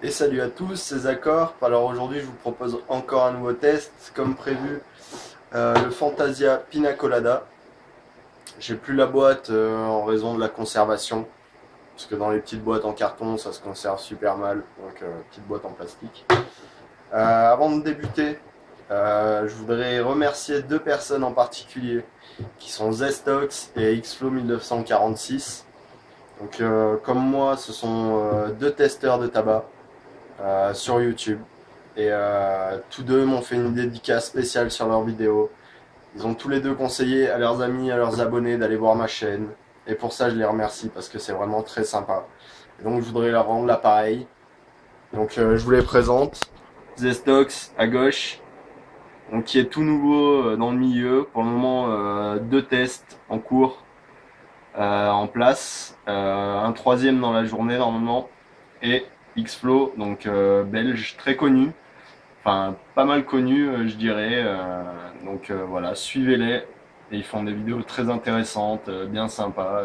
Et salut à tous, c'est Zacor. Alors aujourd'hui, je vous propose encore un nouveau test, comme prévu, le Fantasia Pina Colada. J'ai plus la boîte en raison de la conservation, parce que dans les petites boîtes en carton, ça se conserve super mal, donc petite boîte en plastique. Avant de débuter, je voudrais remercier deux personnes en particulier, qui sont Zestox et Xflow 1946. Donc comme moi, ce sont deux testeurs de tabac sur YouTube. Et tous deux m'ont fait une dédicace spéciale sur leurs vidéos. Ils ont tous les deux conseillé à leurs amis, à leurs abonnés d'aller voir ma chaîne. Et pour ça, je les remercie parce que c'est vraiment très sympa. Et donc, je voudrais leur rendre l'appareil. Donc, je vous les présente. Zestox à gauche, donc, qui est tout nouveau dans le milieu. Pour le moment, deux tests en cours, en place. Un troisième dans la journée normalement. Et Xflow, donc belge, très connu. Enfin, pas mal connu, je dirais. Donc voilà, suivez-les. Et ils font des vidéos très intéressantes, bien sympas.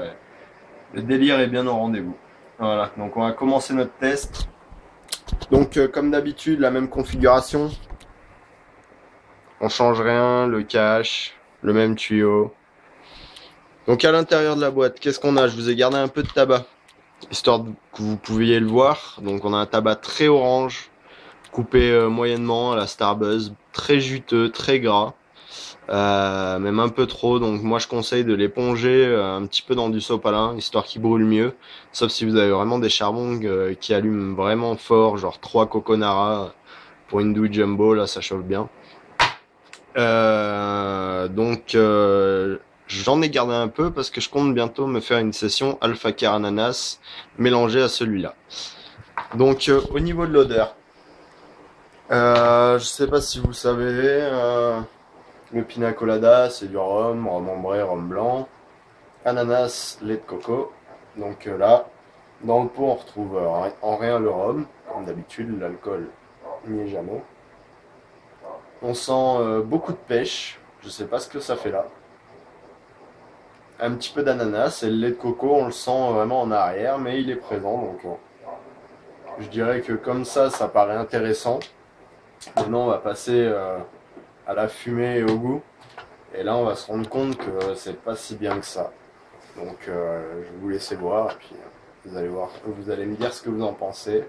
Le délire est bien au rendez-vous. Voilà, donc on va commencer notre test. Donc comme d'habitude, la même configuration. On change rien, le cache, le même tuyau. Donc à l'intérieur de la boîte, qu'est-ce qu'on a? Je vous ai gardé un peu de tabac, histoire que vous pouviez le voir. Donc on a un tabac très orange, coupé moyennement à la Starbuzz, très juteux, très gras, même un peu trop. Donc moi je conseille de l'éponger un petit peu dans du sopalin, histoire qu'il brûle mieux. Sauf si vous avez vraiment des charbons qui allument vraiment fort, genre 3 Coconara pour une douille jumbo, là ça chauffe bien. Donc j'en ai gardé un peu parce que je compte bientôt me faire une session Alpha Car Ananas mélangée à celui-là. Donc au niveau de l'odeur, je sais pas si vous savez, le Pina Colada c'est du rhum, rhum ambré, rhum blanc, ananas, lait de coco. Donc là, dans le pot on retrouve en rien le rhum, comme d'habitude l'alcool n'y est jamais. On sent beaucoup de pêche, je sais pas ce que ça fait là. Un petit peu d'ananas et le lait de coco on le sent vraiment en arrière mais il est présent donc je dirais que comme ça paraît intéressant. Maintenant on va passer à la fumée et au goût. Et là, on va se rendre compte que c'est pas si bien que ça. Donc, je vais vous laisser voir et puis vous allez voir, vous allez me dire ce que vous en pensez.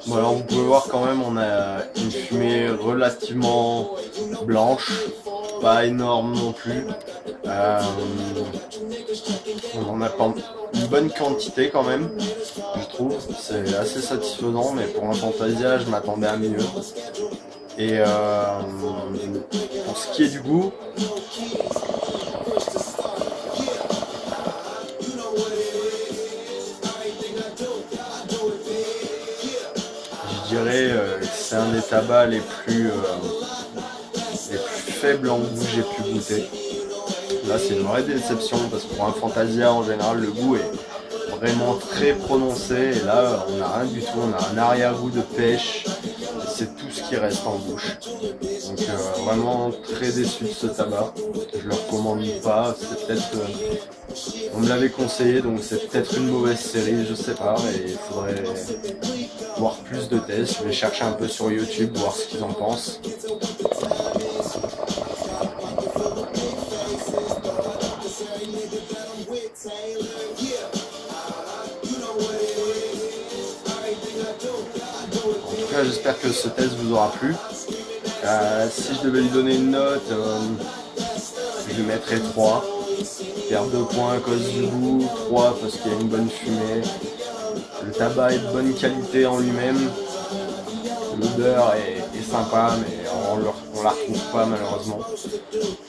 Bon alors vous pouvez voir quand même on a une fumée relativement blanche, pas énorme non plus. On en a pas une bonne quantité quand même, je trouve. C'est assez satisfaisant mais pour un Fantasia je m'attendais à mieux. Et pour ce qui est du goût, je dirais que c'est un des tabacs les plus faibles en goût que j'ai pu goûter. Là c'est une vraie déception parce que pour un Fantasia en général le goût est vraiment très prononcé et là on n'a rien du tout, on a un arrière-goût de pêche, c'est tout ce qui reste en bouche. Donc vraiment très déçu de ce tabac, je le recommande pas, c'est peut-être, on me l'avait conseillé donc c'est peut-être une mauvaise série, je sais pas, et il faudrait voir plus de tests, je vais chercher un peu sur YouTube, voir ce qu'ils en pensent. J'espère que ce test vous aura plu. Si je devais lui donner une note, je lui mettrais 3. Je perds 2 points à cause du goût, 3 parce qu'il y a une bonne fumée, Le tabac est de bonne qualité en lui-même. L'odeur est sympa, mais on la retrouve pas malheureusement.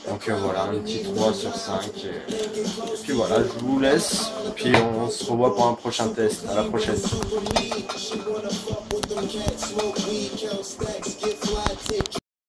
Donc voilà, un petit 3 sur 5. Et puis voilà, je vous laisse. Puis on se revoit pour un prochain test. À la prochaine.